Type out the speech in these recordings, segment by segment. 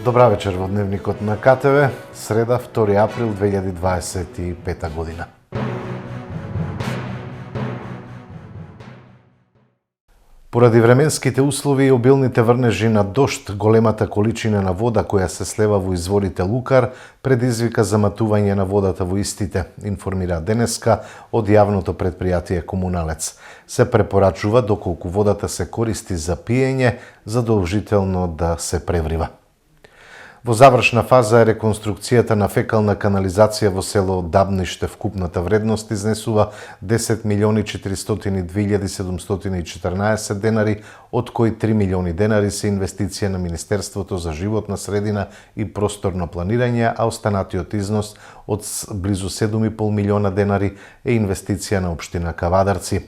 Добра вечер во Дневникот на КТВ, среда 2 април 2025 година. Поради временските услови и обилните врнежи на дожд, големата количина на вода која се слева во изворите Лукар предизвика заматување на водата во истите, информира денеска од јавното претпријатие Комуналец. Се препорачува доколку водата се користи за пиење, задолжително да се преврива. Во завршна фаза е реконструкцијата на фекална канализација во село Дабниште. Вкупната вредност изнесува 10.402.714 денари, од кои 3 милиони денари се инвестиција на Министерството за животна средина и просторно планирање, а останатиот износ од близу 7,5 милиона денари е инвестиција на општина Кавадарци.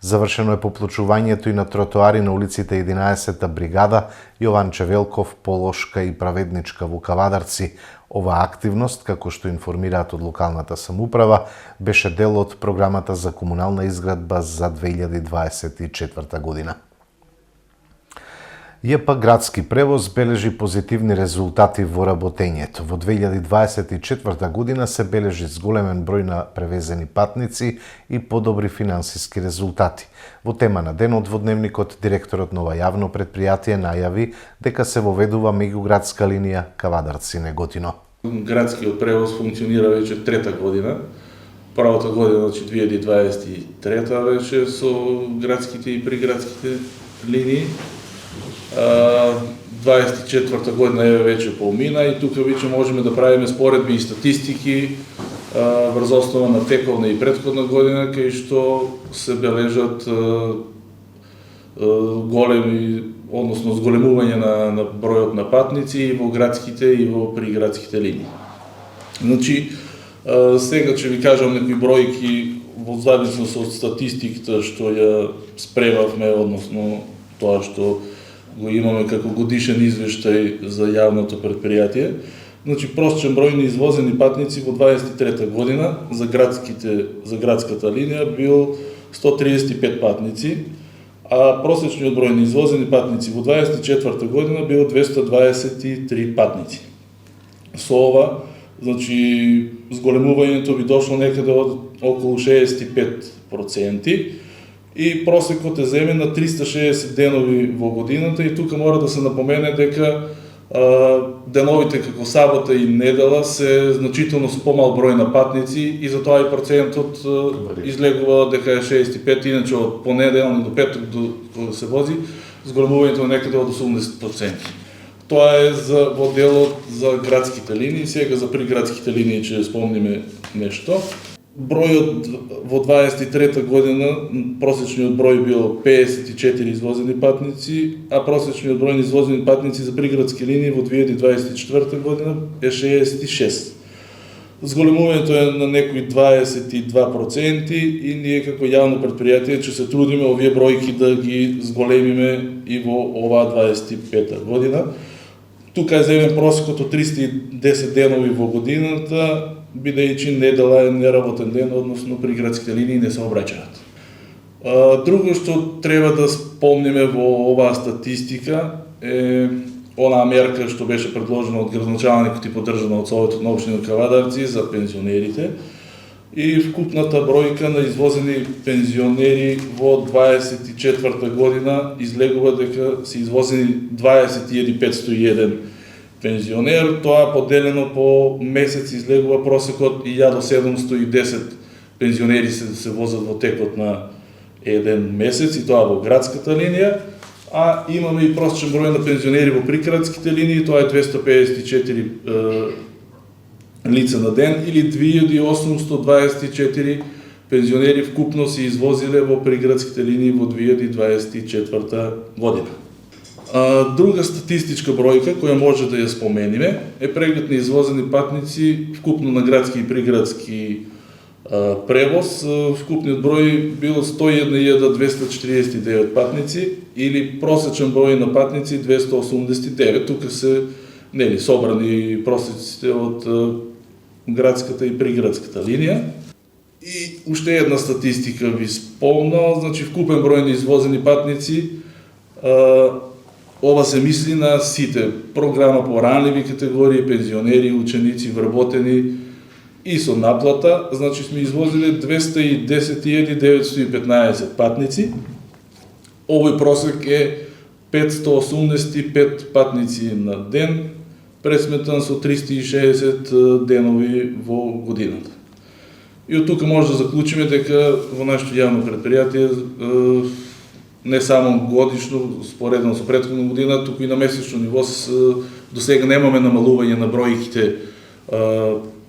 Завршено е поплочувањето и на тротоари на улиците 11-та бригада, Јованче Велков, Полошка и Праведничка во Кавадарци. Оваа активност, како што информираат од локалната самоуправа, беше дел од програмата за комунална изградба за 2024 година. ЈП Градски превоз бележи позитивни резултати во работењето. Во 2024 година се бележи зголемен број на превезени патници и подобри финансиски резултати. Во тема на денот во Дневникот, директорот на ова јавно претпријатие најави дека се воведува меѓуградска линија Кавадарци-Неготино. Градскиот превоз функционира веќе трета година. Првата година, 2023 веќе со градските и приградските линии. 24 година е веќе помина и тука веќе можеме да правиме споредби и статистики врз основа на тековна и претходна година, кај што се бележат големи, односно зголемување на бројот на патници и во градските и во приградските линии. Значи, сега ќе ви кажам некои бројки во зависност од статистиката што ја спремавме, односно тоа што го имаме како годишен извештај за јавното претпријатие. Значи, prosечен број на извозени патници во 23 година за градската линија бил 135 патници, а просечниот број на извозени патници во 24 година бил 223 патници. Со ова, значи, зголемувањето би дошло некаде од околу 65%. И просекот е земен на 360 денови во годината и тука мора да се напомене дека деновите како сабота и недела се значително со помал број на патници и затоа и процентот излегува дека е 65, иначе од понеделник до петок кога се вози, зголемувањето е некаде од 80%. Тоа е во делот за градските линии, сега за приградските линии ќе спомниме нешто. Бројот во 23 година, просечниот број бил 54 извозени патници, а просечниот број на извозени патници за приградски линии во 2024 година е 66. Зголемувањето е на некои 22% и ние како јавно претпријатие ќе се трудиме овие бројки да ги зголемиме и во оваа 25 година. Тука е земен просекот од 310 денови во годината, бидејќи недела е неработен ден, односно приградските линии не се обраќаат. Друго што треба да спомниме во оваа статистика е онаа мерка што беше предложена од градоначалникот и поддржана од Советот на општина Кавадарци за пензионерите и вкупната бројка на извозени пензионери во 24 година излегува дека се извозени 20.501 пензионер, тоа поделено по месец излегува просекот 1710 пензионери се возат во текот на еден месец и тоа во градската линија, а имаме и просечен број на пензионери во приградските линии, тоа е 254 лица на ден или 2824 пензионери вкупно се извозиле во приградските линии во 2024 година. Друга статистичка бројка која може да ја спомениме е преглед на извозени патници вкупно на градски и приградски превоз. Вкупниот број бил 101.249 патници или просечен број на патници 289. Тука се собрани просеците од градската и приградската линија. И уште една статистика ви спомнал, значи вкупен број на извозени патници ова се мисли на сите, програма по ранливи категории, пензионери, ученици, вработени и со наплата, значи сме извозили 210.915 патници. Овој просек е 585 патници на ден, пресметан со 360 денови во годината. И од тука може да заклучиме дека во нашето јавно предпријатие не само годишно, споредно со претходна година, туку и на месечно ниво до сега немаме намалување на бројките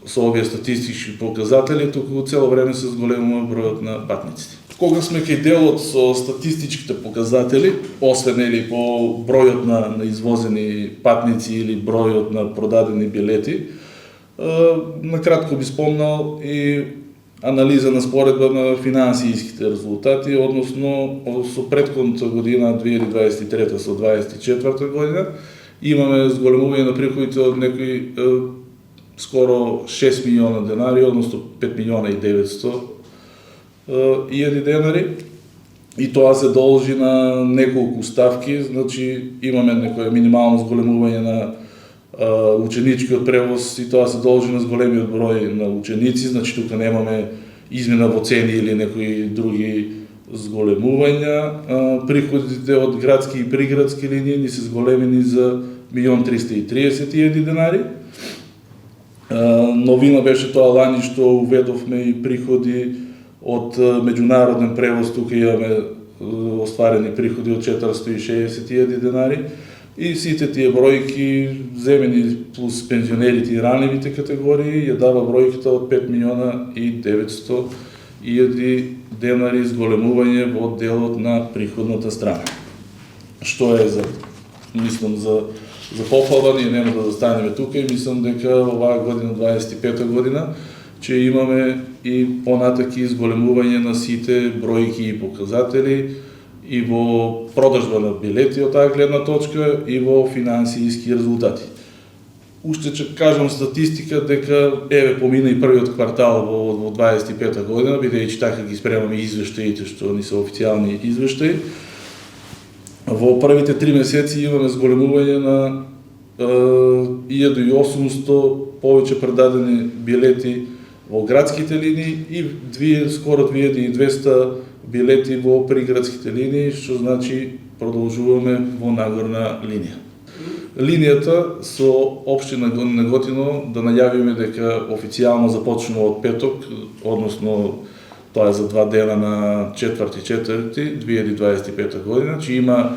со овие статистички показатели, туку цело време се зголемува бројот на патниците. Кога сме кај делот со статистичките показатели, освен или по бројот на извозени патници или бројот на продадени билети, накратко би спомнал и анализа на споредба на финансиските резултати, односно со претходната година 2023 со 2024 година, имаме зголемување на приходите од некои скоро 6 милиона денари, односно 5 милиона и 900 илјади денари, и тоа се должи на неколку ставки, значи имаме некое минимално зголемување на ученичкиот превоз, и тоа се должи на зголемиот број на ученици, значи тука немаме измена во цени или некои други зголемувања. Приходите од градски и приградски линии ни се зголемени за 1.330.000 денари. Новина беше тоа лани што уведовме и приходи од меѓународен превоз, тука имаме остварени приходи од 460.000 денари, и сите тие бројки земени плюс пензионерите и ранливите категории ја дава бројката од 5 милиона и 900.000 денари зголемување во делот на приходната страна. Што е мислам за пофалба, ние нема да застанеме тука, и мислам дека оваа година, 25-та година, че имаме и понатаки зголемување на сите бројки и показатели и во продажба на билети од таа гледна точка и во финансиски резултати. Уште ќе кажам статистика дека помина и првиот квартал во 25-та година, бидејќи така ги спремаме извештаите што ни се официјални извештаи. Во првите 3 месеци имаме зголемување на 1800 повеќе предадени билети во градските линии и скоро 2200 билети во приградските линии, што значи продолжуваме во нагорна линија. Линијата со општина Неготино да најавиме дека официјално започнува од петок, односно тоа е за 2 дена на 4.4.2025 година, че има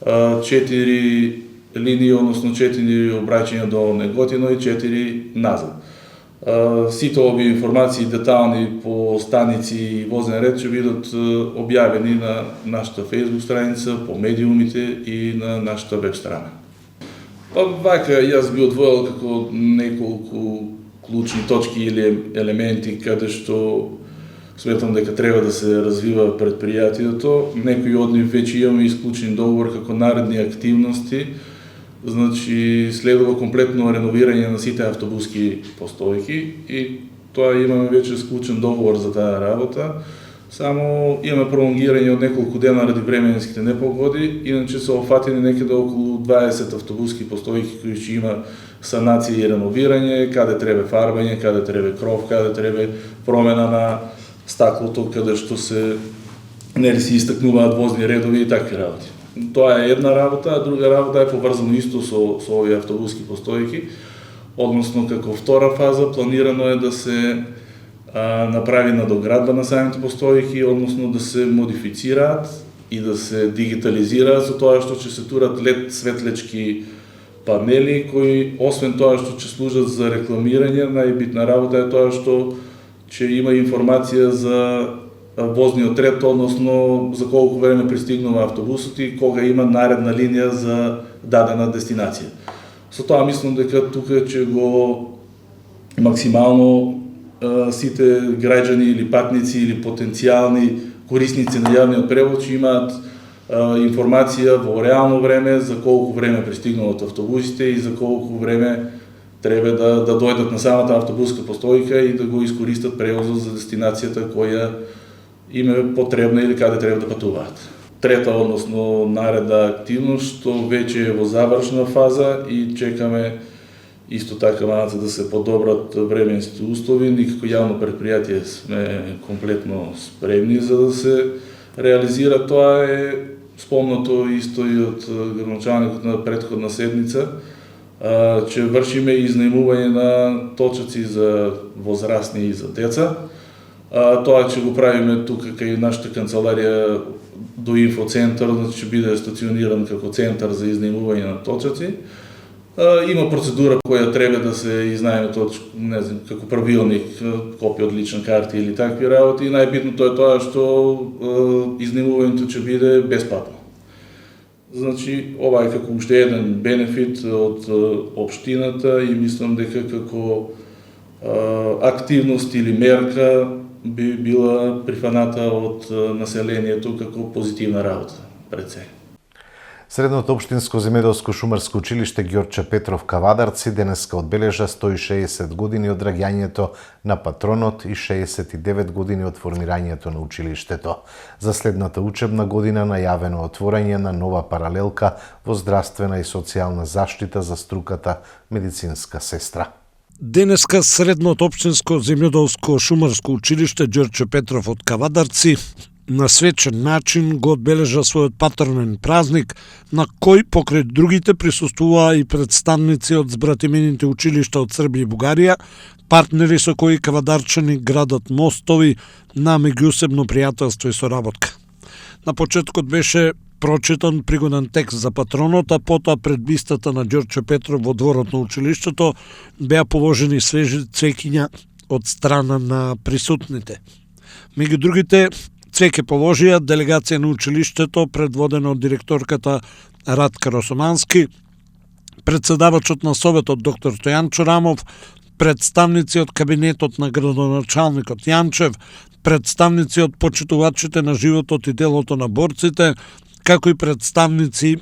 4 линии, односно 4 обраќања до Неготино и 4 назад. Сите овие информации детални по станици и возен ред ќе бидат објавени на нашата Facebook страница, по медиумите и на нашата веб страна. Вака јас би одвоил како неколку клучни точки или елементи каде што сметам дека треба да се развива предпријатието. Некои од нив веќе имаме исклучен договор како наредни активности. Значи, следува комплетно реновирање на сите автобуски постојки и тоа имаме веќе склучен договор за таа работа. Само имаме пролонгирање од неколку дена ради временските непогоди, иначе се офатени некаде околу 20 автобуски постојки кои ќе има санација и реновирање, каде треба фарбање, каде треба кров, каде треба промена на стаклото, каде што се се истакнуваат возни редови и такви работи. Тоа е една работа, а друга работа е поврзано исто со овие автобуски постојки, односно како втора фаза планирано е да се направи надоградба на самите постојки, односно да се модифицираат и да се дигитализираат со тоа што ќе се турат LED светлечки панели кои освен тоа што ќе служат за рекламирање, најбитна работа е тоа што ќе има информација за возниот ред, односно за колку време пристигнува автобусот и кога има наредна линија за дадена дестинација. Со тоа мислам дека тука ќе го максимално сите граѓани или патници или потенцијални корисници на јавниот превоз ќе имаат информација во реално време за колку време пристигнуваат автобусите и за колку време треба да дојдат на самата автобуска постојка и да го искористат превозот за дестинацијата која им е потребна или каде треба да патуваат. трета, односно наредна активност, што веќе е во завршна фаза и чекаме исто така да се подобрат временски услови. Никако јавно предпријатие сме комплетно спремни за да се реализира. Тоа е спомнато исто и од градоначалникот на претходна седница, че вршиме изнајмување на точаци за возрастни и за деца. Тоа ќе го правиме тука кај нашата канцеларија до инфоцентар, значи ќе биде стациониран како центар за изнајмување на точаци. Има процедура која треба да се изнајме не знам, како правилник, копија од лична карта или такви работи. И најбитното е тоа што изнајмувањето ќе биде бесплатно. Значи, ова е како уште еден бенефит од општината и мислам дека како активност или мерка би била прифаната од населението како позитивна работа пред се. Средното општинско земјоделско шумарско училиште Ѓорче Петров Кавадарци денеска одбележа 160 години од раѓањето на патронот и 69 години од формирањето на училиштето. За следната учебна година најавено отворање на нова паралелка во здравствена и социјална заштита за струката медицинска сестра. Денеска средното општинско земјоделско шумарско училиште Ѓорче Петров од Кавадарци на свечен начин го одбележа својот патронен празник, на кој покрај другите присуствуваа и представници од збратимените училишта од Србија и Бугарија, партнери со кои кавадарчани градат мостови на меѓусебно пријателство и соработка. На почетокот беше прочитан пригоден текст за патронот, а потоа пред бистата на Ѓорче Петров во дворот на училиштето беа положени свежи цвеќиња од страна на присутните. Меѓу другите, цвеќе положија делегација на училиштето предводена од директорката Радка Росомански, председавачот на советот доктор Стојанчо Рамов, представници од кабинетот на градоначалникот Јанчев, представници од почитувачите на животот и делото на борците, како и представници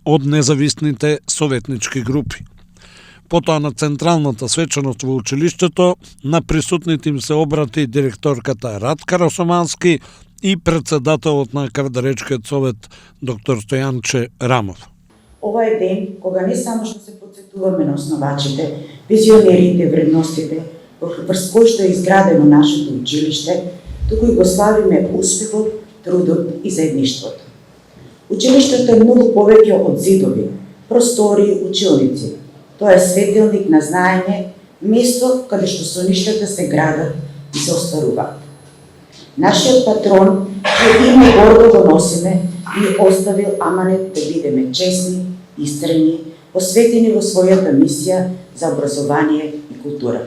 од независните советнички групи. Потоа на централната свечаност во училиштето, на присутните им се обрати директорката Радка Росомански и председателот на Кавадаречкиот совет доктор Стојанче Рамов. Ова е ден кога не само што се потсетуваме на основачите, визионерите, вредностите, врз кои што е изградено нашето училиште, туку и го славиме успехот, трудот и заедништвото. Училиштето е многу повеќе од зидови, простори, училници. Тоа е светилник на знаење, место каде што соништата се градат и се остваруваат. Нашиот патрон, кој има гордо го носиме, ни оставил аманет да бидеме честни, искрени, посветени во својата мисија за образование и култура.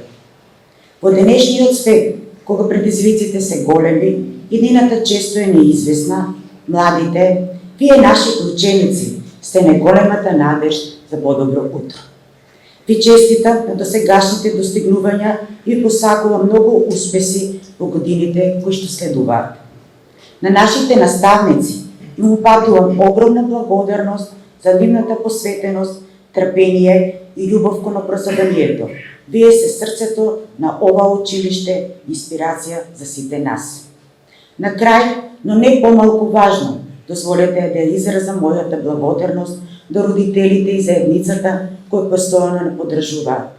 Во денешниот свет, кога предизвиците се големи, иднината често е неизвестна, младите, вие нашите ученици, сте најголемата надеж за подобро утро. Ви честитам на досегашните достигнувања и посакувам многу успеси во годините кои што следуваат. На нашите наставници им упатувам огромна благодарност за нивната посветеност, трпение и љубов кон образованието. Вие се срцето на ова училиште, инспирација за сите нас. На крај, но не помалку важно, дозволете да изразам мојата благодарност до родителите и заедницата кои постојано не поддржуваат.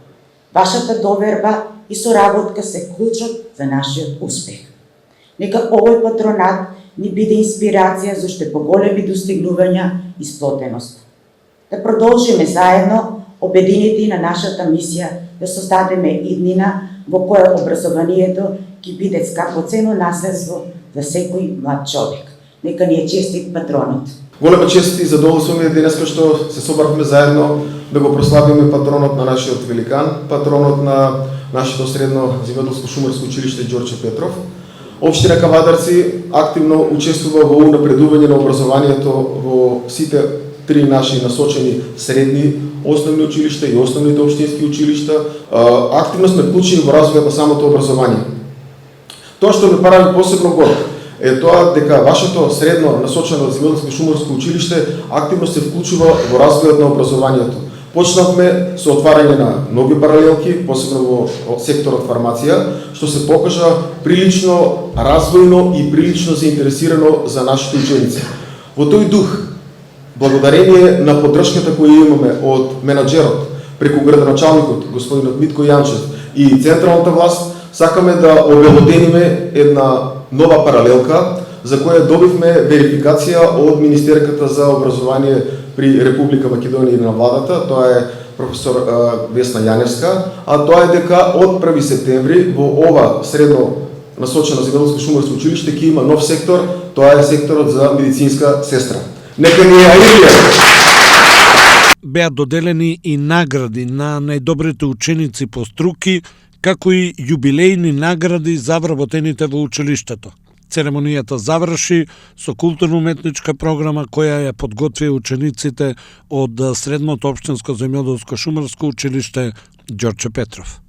Вашата доверба и соработка се клучот за нашиот успех. Нека овој патронат ни биде инспирација за уште поголеми достигнувања и сплотеност. Да продолжиме заедно обединети на нашата мисија да создадеме иднина во која образованието ќе биде скапоцено наследство за секој млад човек. Нека ни е честит патронот. Голема чест и задоволство ми е денеска што се собравме заедно да го прославиме патронот на нашиот великан, патронот на нашето средно земјоделско шумарско училиште Ѓорче Петров. Општина Кавадарци активно учествува во унапредување на образованието во сите три наши насочени средни основни училишта и основните општински училишта. Активно сме вклучени во развојот на самото образование. Тоа што ме прави посебно горд е тоа дека вашето средно насочено земјоделско шумарско училиште активно се вклучува во развојот на образованието. Почнавме со отварање на многи паралелки, посебно во секторот фармација, што се покажа прилично развојно и прилично заинтересирано за нашите ученици. Во тој дух, благодарение на поддршката која имаме од менаџерот, преку градоначалникот, господинот Митко Јанчев и централната власт, сакаме да обелодениме една нова паралелка, за која добивме верификација од Министерката за образование при Република Македонија и на владата, тоа е професор Весна Јаневска, а тоа е дека од 1 септември во ова средно насочено земјоделско шумарско училиште ќе има нов сектор, тоа е секторот за медицинска сестра. Нека ни ја идеја. Беа доделени и награди на најдобрите ученици по струки, како и јубилејни награди за вработените во училиштето. Церемонијата заврши со културно-уметничка програма која ја подготвија учениците од Средното општинско земјоделско шумарско училиште Ѓорче Петров.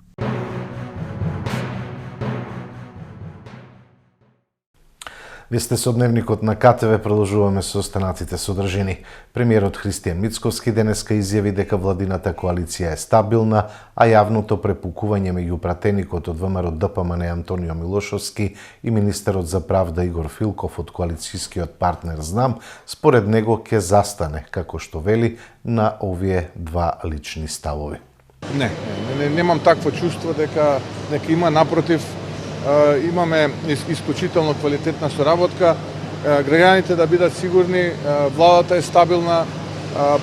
Вие сте со дневникот на КТВ, продолжуваме со останатите содржини. Премиерот Христијан Мицковски денеска изјави дека владината коалиција е стабилна, а јавното препукување меѓу пратеникот од ВМРО ДПМН Антонио Милошовски и министерот за правда Игор Филков од коалицијскиот партнер Знам, според него ќе застане, како што вели, на овие два лични ставови. Немам такво чувство дека има, напротив, имаме исклучително квалитетна соработка, граѓаните да бидат сигурни, владата е стабилна,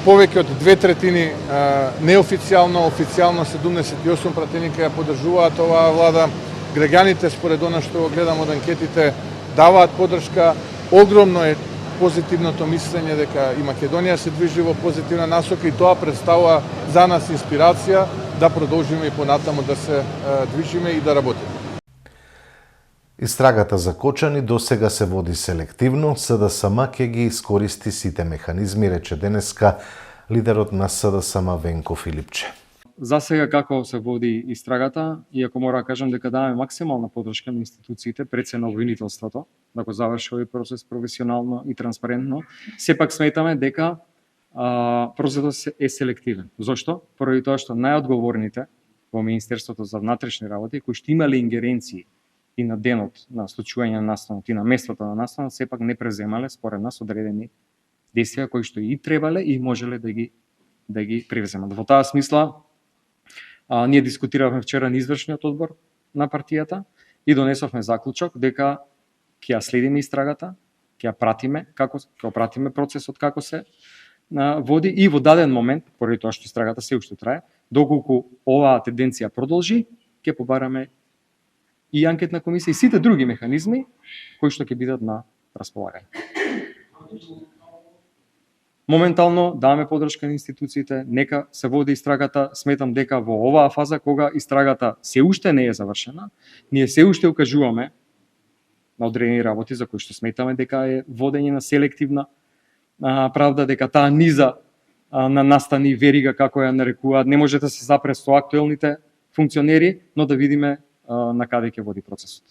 повеќе од 2/3 неофицијално, официјално 78 пратеника ја поддржуваат оваа влада. Граѓаните, според она што го гледам од анкетите, даваат поддршка. Огромно е позитивното мислење дека и Македонија се движи во позитивна насока и тоа представува за нас инспирација да продолжиме и понатаму да се движиме и да работиме. Истрагата за Кочани досега се води селективно, СДСМ ќе ги искористи сите механизми, рече денеска лидерот на СДСМ Венко Филипче. За сега како се води истрагата, иако мора да кажам дека даваме максимална поддршка на институциите пред се на обвинителството, да го заврши овој процес професионално и транспарентно, сепак сметаме дека процесот е селективен. Зошто? Поради тоа што најодговорните во Министерството за внатрешни работи, кои што имале ингеренции и на денот на случување на настанот и на местото на настанот, сепак не преземале според нас одредени действија кои што и требале и можеле да ги превземат. Во таа смисла, ние дискутиравме вчера на извршниот одбор на партијата и донесовме заклучок дека ќе ја следиме истрагата, ќе ја пратиме, ќе пратиме процесот како се води и во даден момент, поради тоа што истрагата се уште трае, доколку оваа тенденција продолжи, ќе побараме и анкетна комисија и сите други механизми кои што ќе бидат на располагање. Моментално даваме поддршка на институциите, нека се води истрагата. Сметам дека во оваа фаза, кога истрагата се уште не е завршена, ние се уште укажуваме на одредени работи за кои што сметаме дека е водење на селективна правда, дека таа низа на настани верига, како ја нарекуваат, не може да се запре со актуелните функционери, но да видиме на каде ќе води процесот.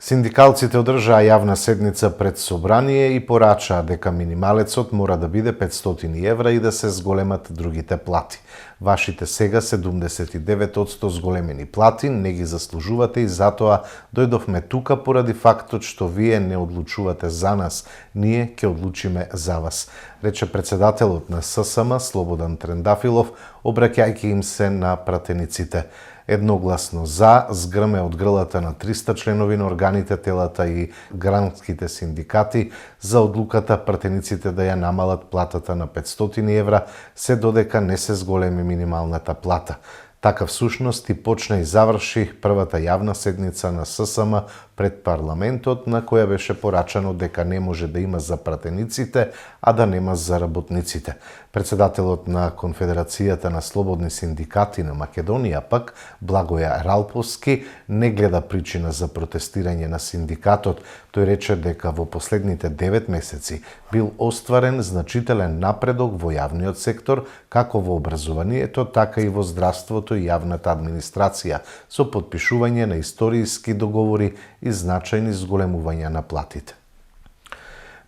Синдикалците одржаа јавна седница пред собрание и порачаа дека минималецот мора да биде 500 евра и да се зголемат другите плати. Вашите сега 79% зголемени плати не ги заслужувате и затоа дојдовме тука поради фактот што вие не одлучувате за нас, ние ќе одлучиме за вас, рече председателот на ССМ Слободан Трендафилов, обраќајќи им се на пратениците. Едногласно за згрме од грлата на 300 членови на органите, телата и гранските синдикати за одлуката пратениците да ја намалат платата на 500 евра, се додека не се зголеми минималната плата. Така всушност и почна и заврши првата јавна седница на ССМ пред парламентот, на која беше порачано дека не може да има за пратениците, а да нема за работниците. Председателот на Конфедерацијата на слободни синдикати на Македонија пак, Благоја Ралповски, не гледа причина за протестирање на синдикатот. Тој рече дека во последните 9 месеци бил остварен значителен напредок во јавниот сектор, како во образованието, така и во здравството и јавната администрација, со потпишување на историски договори и значајни зголемувања на платите.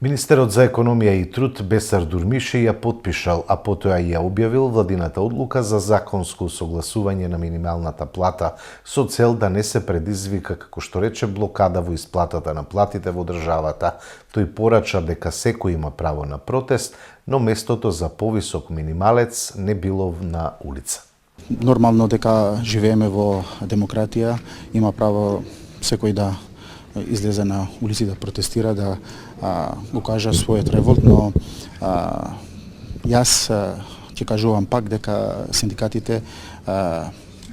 Министерот за економија и труд Бесар Дурмиши ја потпишал, а потоа ја објавил владината одлука за законско согласување на минималната плата со цел да не се предизвика, како што рече, блокада во исплатата на платите во државата. Тој порача дека секој има право на протест, но местото за повисок минималец не било на улица. Нормално дека живееме во демократија, има право секој да излезе на улици да протестира, да го кажа својот револт, но јас ќе кажувам пак дека синдикатите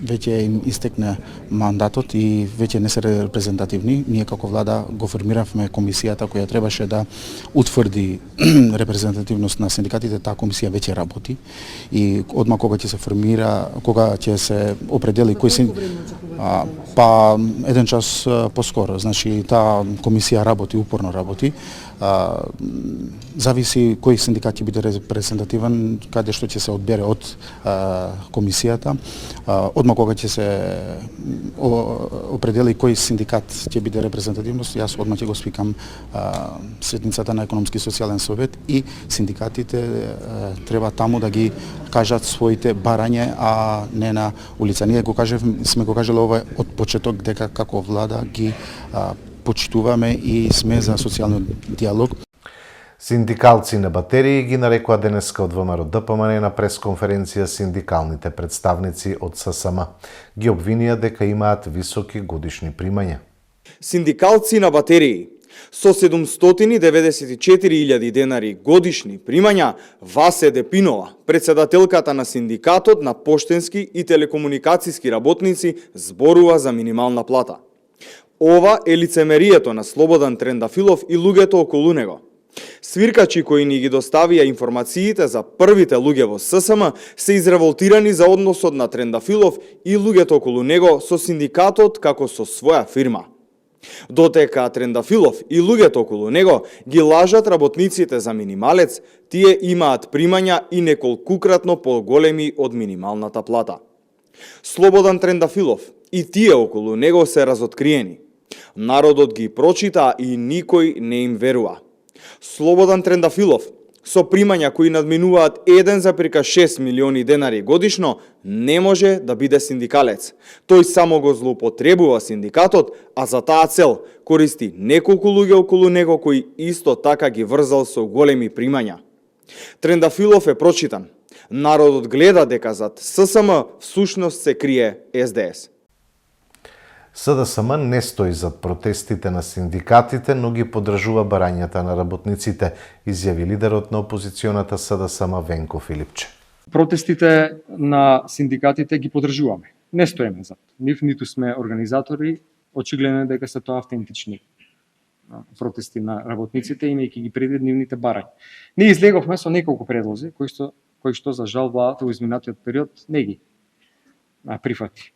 веќе им истекне мандатот и веќе не се репрезентативни. Ние како влада го формиравме комисијата која требаше да утврди репрезентативност на синдикатите. Таа комисија веќе работи и одма кога ќе се формира, кога ќе се определи кој па еден час поскоро. Значи таа комисија работи, упорно работи. Зависи кој синдикат ќе биде репрезентативен, каде што ќе се одбере од комисијата. Одма кога ќе се определи кој синдикат ќе биде репрезентативност, јас одма ќе го спикам седницата на економски и социјален совет и синдикатите треба таму да ги кажат своите барања, а не на улица. Ние сме го кажале ова од почеток дека како влада ги почитуваме и сме за социјален диалог. Синдикалци на батерии ги нарекоа денеска од ВМРО ДПМН на пресконференција синдикалните представници од ССМ. Ги обвинија дека имаат високи годишни примања. Синдикалци на батерии со 794.000 денари годишни примања, Васе Депинова, председателката на синдикатот на поштенски и телекомуникацијски работници, зборува за минимална плата. Ова е лицемерието на Слободан Трендафилов и луѓето околу него. Свиркачи кои ни ги доставија информациите за првите луѓе во ССМ се изреволтирани за односот на Трендафилов и луѓето околу него со синдикатот како со своја фирма. Дотека Трендафилов и луѓето околу него ги лажат работниците за минималец, тие имаат примања и неколкукратно поголеми од минималната плата. Слободан Трендафилов и тие околу него се разоткриени. Народот ги прочита и никој не им верува. Слободан Трендафилов, со примања кои надминуваат 1,6 милиони денари годишно, не може да биде синдикалец. Тој само го злоупотребува синдикатот, а за таа цел користи неколку луѓе околу него кои исто така ги врзал со големи примања. Трендафилов е прочитан. Народот гледа дека зад ССМ всушност се крие СДС. СДСМ не стои зад протестите на синдикатите, но ги поддржува барањата на работниците, изјави лидерот на опозиционата СДСМ Венко Филипче. Протестите на синдикатите ги поддржуваме. Не стоиме зад нив, ниту сме организатори, очигледно дека се тоа автентични протести на работниците, имајќи ги предвид нивните барања. Ние излеговме со неколку предлози, кои што за жал владата во изминатиот период не ги прифати.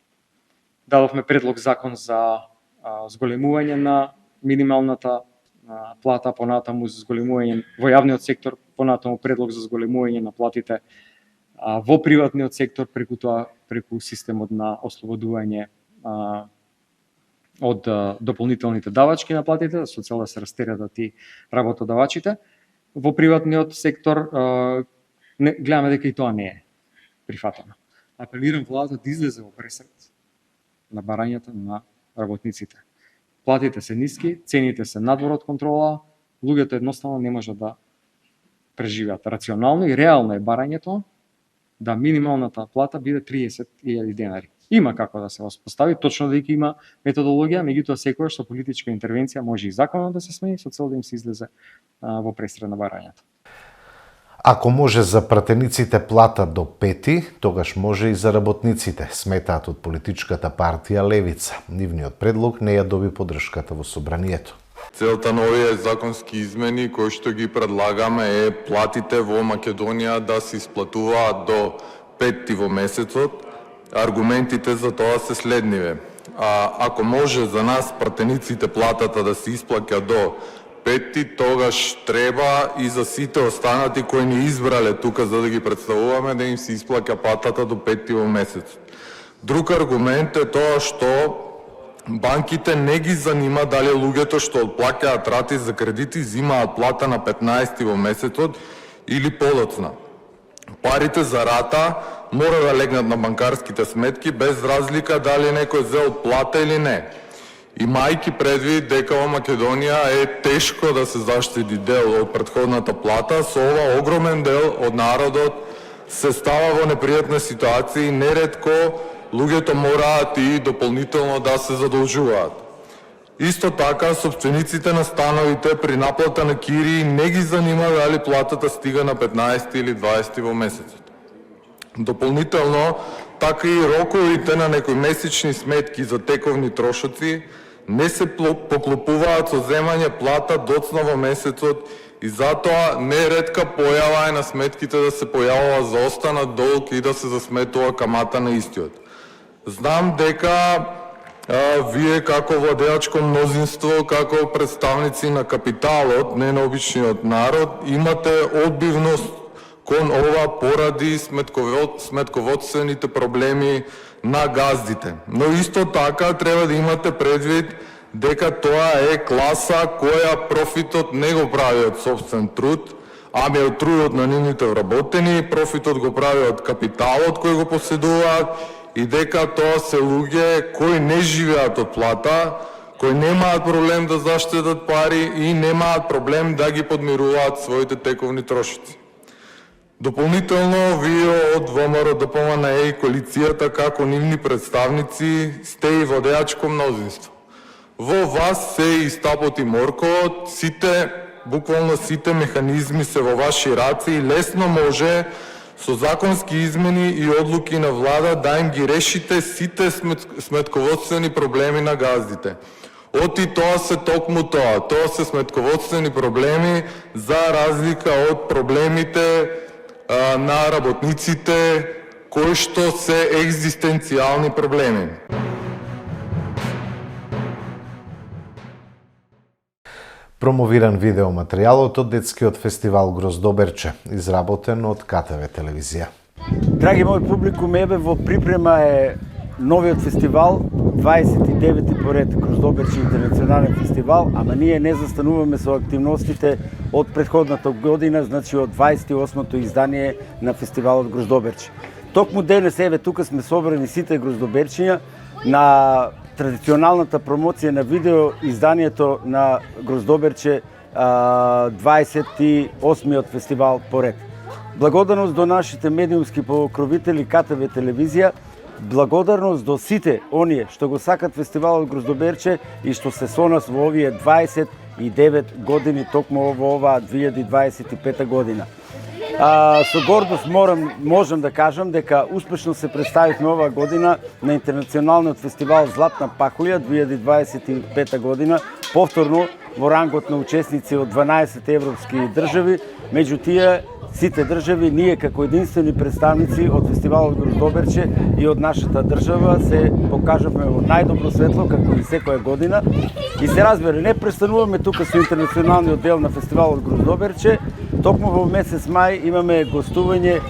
Дадовме предлог закон за зголемување на минималната плата, понатаму за зголемување во јавниот сектор, понатаму предлог за зголемување на платите во приватниот сектор, преку системот на ослободување од дополнителните давачки на платите, со цел да се растеретат и работодавачите. Во приватниот сектор гледаме дека и тоа не е прифатено. Апелирам владата да излезе во пресред на барањата на работниците. Платите се ниски, цените се надвор од контрола, луѓето едноставно не може да преживеат рационално и реално е барањето да минималната плата биде 30.000 денари. Има како да се воспостави, точно дека има методологија, меѓутоа секогаш со политичка интервенција може и законот да се смени со цел да им се излезе во пресред на барањата. Ако може за пратениците плата до 5, тогаш може и за работниците, сметаат од политичката партија Левица. Нивниот предлог не ја доби поддршката во собранието. Целта на овие законски измени кои што ги предлагаме е платите во Македонија да се исплатуваат до 5 во месецот. Аргументите за тоа се следниве. Ако може за нас пратениците платата да се исплаќа до 5, тогаш треба и за сите останати кои ни избрале тука за да ги представуваме да им се исплаќа платата до 5 во месец. Друг аргумент е тоа што банките не ги занима дали луѓето што отплаќаат рати за кредити зимаат плата на 15 во месецот или подоцна. Парите за рата мора да легнат на банкарските сметки без разлика дали некој зел плата или не. Имајќи предвид дека во Македонија е тешко да се заштити дел од претходната плата, со ова огромен дел од народот се става во непријатна ситуација и неретко луѓето мораат и дополнително да се задолжуваат. Исто така, собствениците на становите при наплата на кири не ги занима дали платата стига на 15 или 20 во месецот. Дополнително, така и роковите на некои месечни сметки за тековни трошоци не се поклопуваат со земање плата доцна во месецот и затоа неретка појава е на сметките да се појавува заостанат долг и да се засметува камата на истиот. Знам дека вие како владеачко мнозинство, како представници на капиталот, не на обичниот народ, имате одбивност кон ова поради сметководствените проблеми на газдите. Но исто така треба да имате предвид дека тоа е класа која профитот не го прави од собствен труд, ами од трудот на нивните вработени, профитот го прави од капиталот кој го поседуваат и дека тоа се луѓе кои не живеат од плата, кои немаат проблем да заштедат пари и немаат проблем да ги подмируваат своите тековни трошици. Дополнително, вие од ВМРО ДПМНЕ и коалицијата како нивни представници сте и владеачко мнозинство. Во вас се и стапот и моркот, буквално сите механизми се во ваши раце и лесно може со законски измени и одлуки на влада да им ги решите сите сметководствени проблеми на газдите. Оти тоа се токму тоа се сметководствени проблеми за разлика од проблемите на работниците кои што се екзистенцијални проблеми. Промовиран видеоматеријалот од детскиот фестивал Гроздоберче, изработен од КТВ телевизија. Драги мој публикум, еве во припрема е новиот фестивал, 29-ти поред Гроздоберче интернационален фестивал, ама ние не застануваме со активностите од претходната година, значи од 28-то издание на фестивалот Гроздоберче. Токму денес, еве, тука сме собрани сите гроздоберчиња на традиционалната промоција на видео изданието на Гроздоберче 28-миот фестивал поред. Благодарност до нашите медиумски покровители КТВ телевизија, благодарност до сите оние што го сакат фестивалот Гроздоберче и што се со нас во овие 29 години токму во оваа 2025 година. Со гордост можам да кажам дека успешно се представивме оваа година на интернационалниот фестивал Златна пахулја 2025 година, повторно во рангот на учесници од 12 европски држави, меѓу тие сите држави, ние како единствени представници од фестивалот Гроздоберче и од нашата држава се покажавме во најдобро светло како и секоја година. И се разбира, не престануваме тука со интернационалниот дел на фестивалот Гроздоберче. Токму во месец мај имаме гостување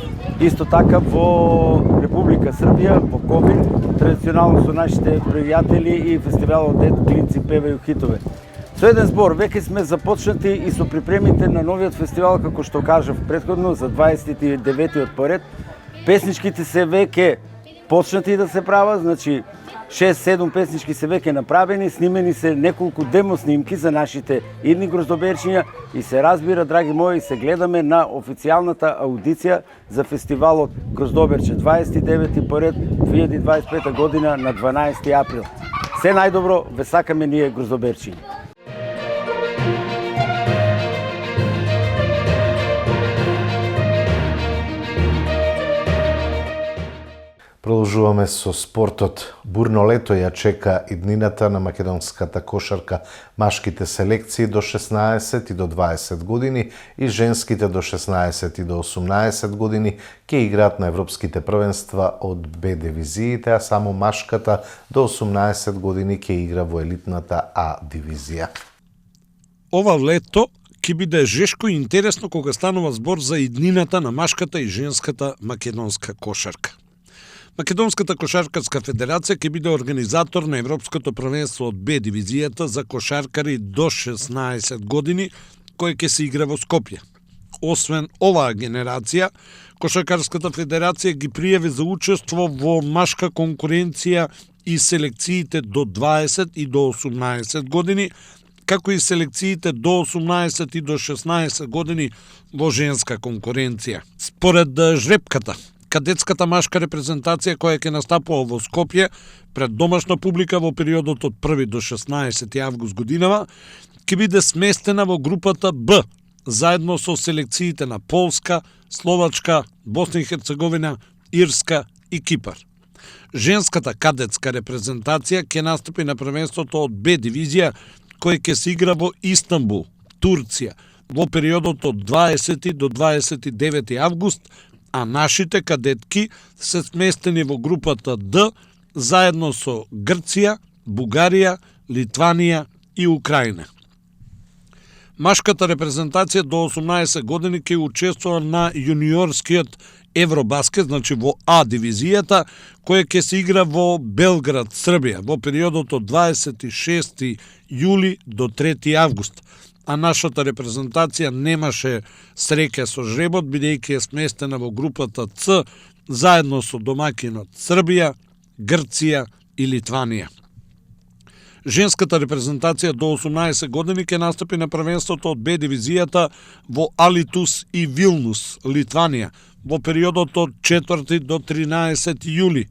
исто така во Република Србија, во Ковин, традиционално со нашите пријатели и фестивалот Дед клинци певају хитове. Со еден збор, веќе сме започнати и со припремите на новиот фестивал, како што кажав претходно, за 29-тиот поред. Песничките се веќе почнати да се прават, значи 6-7 песнички се веќе направени, снимени се неколку демо снимки за нашите идни гроздоберчиња и се разбира, драги мои, се гледаме на официјалната аудиција за фестивалот Гроздоберче 29-ти поред 2025 година на 12 април. Се најдобро ве сакаме ние гроздоберчиња. Продолжуваме со спортот. Бурно лето ја чека иднината на македонската кошарка. Машките селекции до 16 и до 20 години и женските до 16 и до 18 години ќе играат на европските првенства од Б дивизиите, а само машката до 18 години ќе игра во елитната А дивизија. Ова лето ќе биде жешко и интересно кога станува збор за иднината на машката и женската македонска кошарка. Македонската кошаркарска федерација ќе биде организатор на Европското првенство од Б дивизијата за кошаркари до 16 години, кој ќе се игра во Скопје. Освен оваа генерација, Кошаркарската федерација ги пријави за учество во машка конкуренција и селекциите до 20 и до 18 години, како и селекциите до 18 и до 16 години во женска конкуренција. Според жребката, кадетската машка репрезентација која ќе настапува во Скопје пред домашна публика во периодот од 1 до 16 август годинава, ќе биде сместена во групата Б, заедно со селекциите на Полска, Словачка, Босна и Херцеговина, Ирска и Кипар. Женската кадетска репрезентација ќе настапи на првенството од Б дивизија, кој ќе се игра во Истанбул, Турција, во периодот од 20 до 29 август, а нашите кадетки се сместени во групата Д, заедно со Грција, Бугарија, Литванија и Украина. Машката репрезентација до 18 години ќе учествува на јуниорскиот Евробаскет, значи во А дивизијата, која ќе се игра во Белград, Србија, во периодот од 26 јули до 3 август. А нашата репрезентација немаше среќа со жребот, бидејќи е сместена во групата Ц, заедно со домаќинот Србија, Грција и Литванија. Женската репрезентација до 18 години ќе настапи на првенството од Б дивизијата во Алитус и Вилнус, Литванија, во периодот од 4 до 13 јули.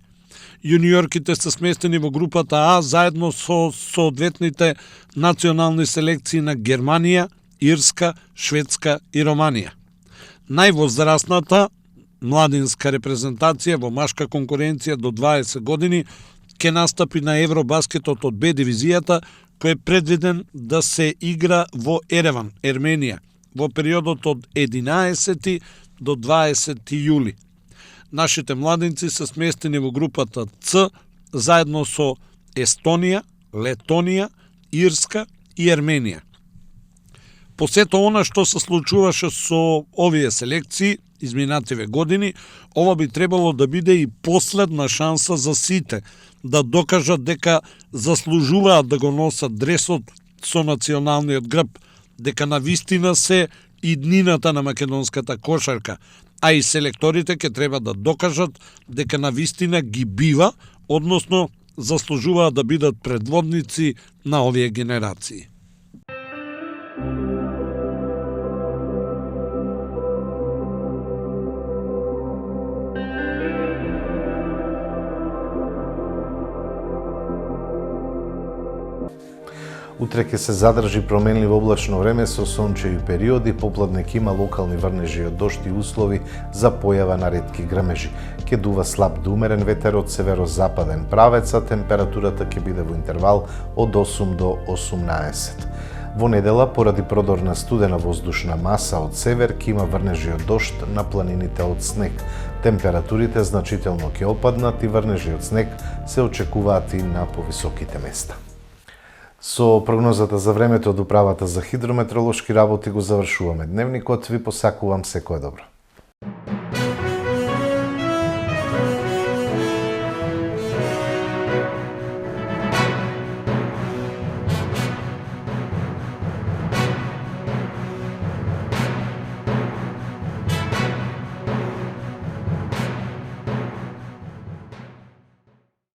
Јуниорките се сместени во групата А заедно со соодветните национални селекции на Германија, Ирска, Шведска и Романија. Највозрасната младинска репрезентација во машка конкуренција до 20 години ќе настапи на Евробаскетот од Б дивизијата, кој е предвиден да се игра во Ереван, Ерменија, во периодот од 11 до 20 јули. Нашите младинци се сместени во групата Ц, заедно со Естонија, Летонија, Ирска и Ерменија. По сето она што се случуваше со овие селекции изминативе години, ова би требало да биде и последна шанса за сите да докажат дека заслужуваат да го носат дресот со националниот грб, дека навистина се иднината на македонската кошарка, а и селекторите ќе треба да докажат дека навистина ги бива, односно заслужуваат да бидат предводници на овие генерации. Утре ќе се задржи променливо облачно време со сончеви периоди, попладне ќе има локални врнежи од дожд и услови за појава на ретки грмежи. Ќе дува слаб до умерен ветер од северозападен правец, а температурата ќе биде во интервал од 8 до 18. Во недела, поради продор на студена воздушна маса од север, ќе има врнежи од дожд на планините од снег. Температурите значително ќе опаднат и врнежи од снег се очекуваат и на повисоките места. Со прогнозата за времето од Управата за хидрометеоролошки работи го завршуваме дневникот. Ви посакувам секое добро.